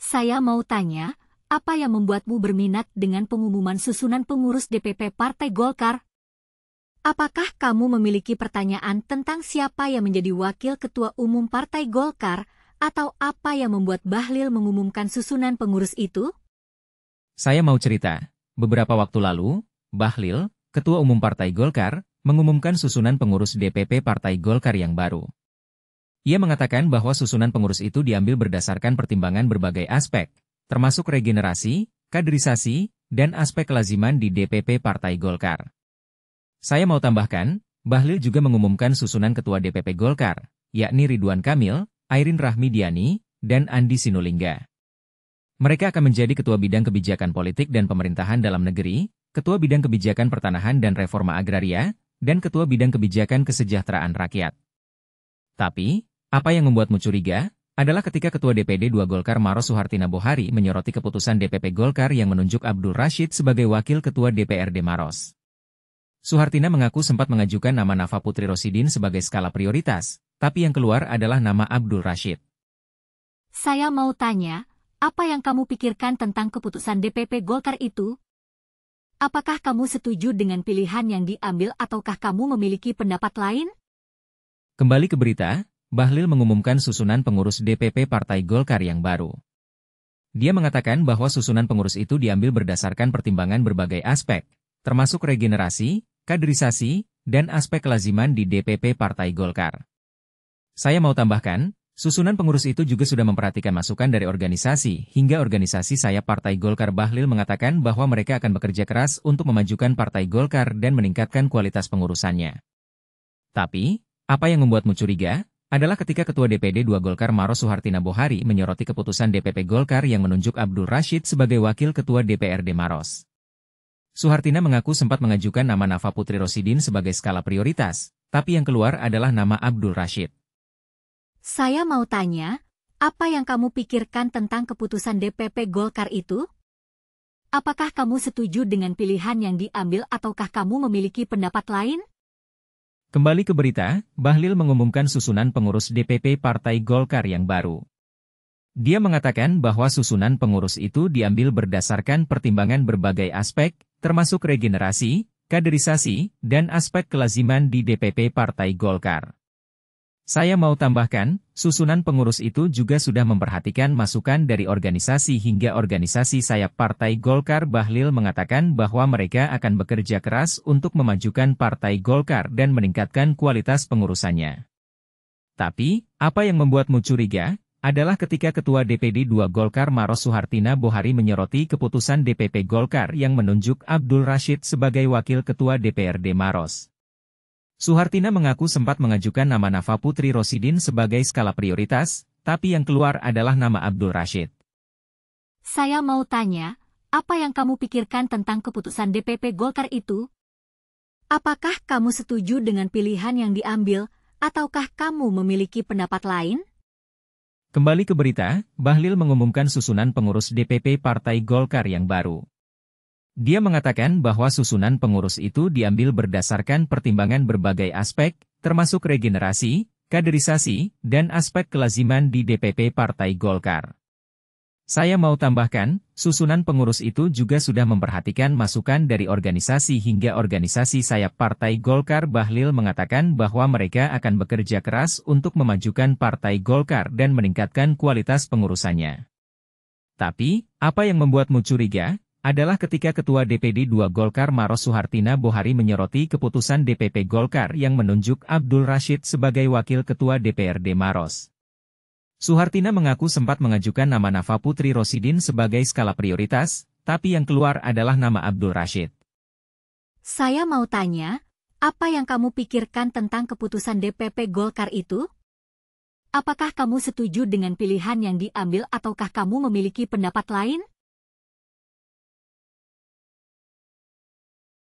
Saya mau tanya, apa yang membuatmu berminat dengan pengumuman susunan pengurus DPP Partai Golkar? Apakah kamu memiliki pertanyaan tentang siapa yang menjadi wakil ketua umum Partai Golkar, atau apa yang membuat Bahlil mengumumkan susunan pengurus itu? Saya mau cerita. Beberapa waktu lalu, Bahlil, Ketua Umum Partai Golkar, mengumumkan susunan pengurus DPP Partai Golkar yang baru. Ia mengatakan bahwa susunan pengurus itu diambil berdasarkan pertimbangan berbagai aspek, termasuk regenerasi, kaderisasi, dan aspek kelaziman di DPP Partai Golkar. Saya mau tambahkan, Bahlil juga mengumumkan susunan Ketua DPP Golkar, yakni Ridwan Kamil, Airin Rahmidiani, dan Andi Sinulinga. Mereka akan menjadi Ketua Bidang Kebijakan Politik dan Pemerintahan Dalam Negeri, Ketua Bidang Kebijakan Pertanahan dan Reforma Agraria, dan Ketua Bidang Kebijakan Kesejahteraan Rakyat. Tapi, apa yang membuatmu curiga, adalah ketika Ketua DPD II Golkar Maros Suhartina Bohari menyoroti keputusan DPP Golkar yang menunjuk Abdul Rashid sebagai Wakil Ketua DPRD Maros. Suhartina mengaku sempat mengajukan nama Nafa Putri Rosidin sebagai skala prioritas, tapi yang keluar adalah nama Abdul Rashid. Saya mau tanya, apa yang kamu pikirkan tentang keputusan DPP Golkar itu? Apakah kamu setuju dengan pilihan yang diambil ataukah kamu memiliki pendapat lain? Kembali ke berita, Bahlil mengumumkan susunan pengurus DPP Partai Golkar yang baru. Dia mengatakan bahwa susunan pengurus itu diambil berdasarkan pertimbangan berbagai aspek, termasuk regenerasi, kaderisasi, dan aspek kelaziman di DPP Partai Golkar. Saya mau tambahkan, susunan pengurus itu juga sudah memperhatikan masukan dari organisasi hingga organisasi sayap Partai Golkar. Bahlil mengatakan bahwa mereka akan bekerja keras untuk memajukan Partai Golkar dan meningkatkan kualitas pengurusannya. Tapi, apa yang membuatmu curiga, adalah ketika Ketua DPD II Golkar Maros Suhartina Bohari menyoroti keputusan DPP Golkar yang menunjuk Abdul Rashid sebagai Wakil Ketua DPRD Maros. Suhartina mengaku sempat mengajukan nama Nafa Putri Rosidin sebagai skala prioritas, tapi yang keluar adalah nama Abdul Rashid. Saya mau tanya, apa yang kamu pikirkan tentang keputusan DPP Golkar itu? Apakah kamu setuju dengan pilihan yang diambil ataukah kamu memiliki pendapat lain? Kembali ke berita, Bahlil mengumumkan susunan pengurus DPP Partai Golkar yang baru. Dia mengatakan bahwa susunan pengurus itu diambil berdasarkan pertimbangan berbagai aspek, termasuk regenerasi, kaderisasi, dan aspek kelaziman di DPP Partai Golkar. Saya mau tambahkan, susunan pengurus itu juga sudah memperhatikan masukan dari organisasi hingga organisasi sayap Partai Golkar. Bahlil mengatakan bahwa mereka akan bekerja keras untuk memajukan Partai Golkar dan meningkatkan kualitas pengurusannya. Tapi, apa yang membuatmu curiga, adalah ketika Ketua DPD II Golkar Maros Suhartina Bohari menyoroti keputusan DPP Golkar yang menunjuk Abdul Rashid sebagai Wakil Ketua DPRD Maros. Suhartina mengaku sempat mengajukan nama Nafa Putri Rosidin sebagai skala prioritas, tapi yang keluar adalah nama Abdul Rashid. Saya mau tanya, apa yang kamu pikirkan tentang keputusan DPP Golkar itu? Apakah kamu setuju dengan pilihan yang diambil, ataukah kamu memiliki pendapat lain? Kembali ke berita, Bahlil mengumumkan susunan pengurus DPP Partai Golkar yang baru. Dia mengatakan bahwa susunan pengurus itu diambil berdasarkan pertimbangan berbagai aspek, termasuk regenerasi, kaderisasi, dan aspek kelaziman di DPP Partai Golkar. Saya mau tambahkan, susunan pengurus itu juga sudah memperhatikan masukan dari organisasi hingga organisasi sayap Partai Golkar. Bahlil mengatakan bahwa mereka akan bekerja keras untuk memajukan Partai Golkar dan meningkatkan kualitas pengurusannya. Tapi, apa yang membuatmu curiga, adalah ketika Ketua DPD II Golkar Maros Suhartina Bohari menyoroti keputusan DPP Golkar yang menunjuk Abdul Rashid sebagai Wakil Ketua DPRD Maros. Suhartina mengaku sempat mengajukan nama Nafa Putri Rosidin sebagai skala prioritas, tapi yang keluar adalah nama Abdul Rashid. Saya mau tanya, apa yang kamu pikirkan tentang keputusan DPP Golkar itu? Apakah kamu setuju dengan pilihan yang diambil ataukah kamu memiliki pendapat lain?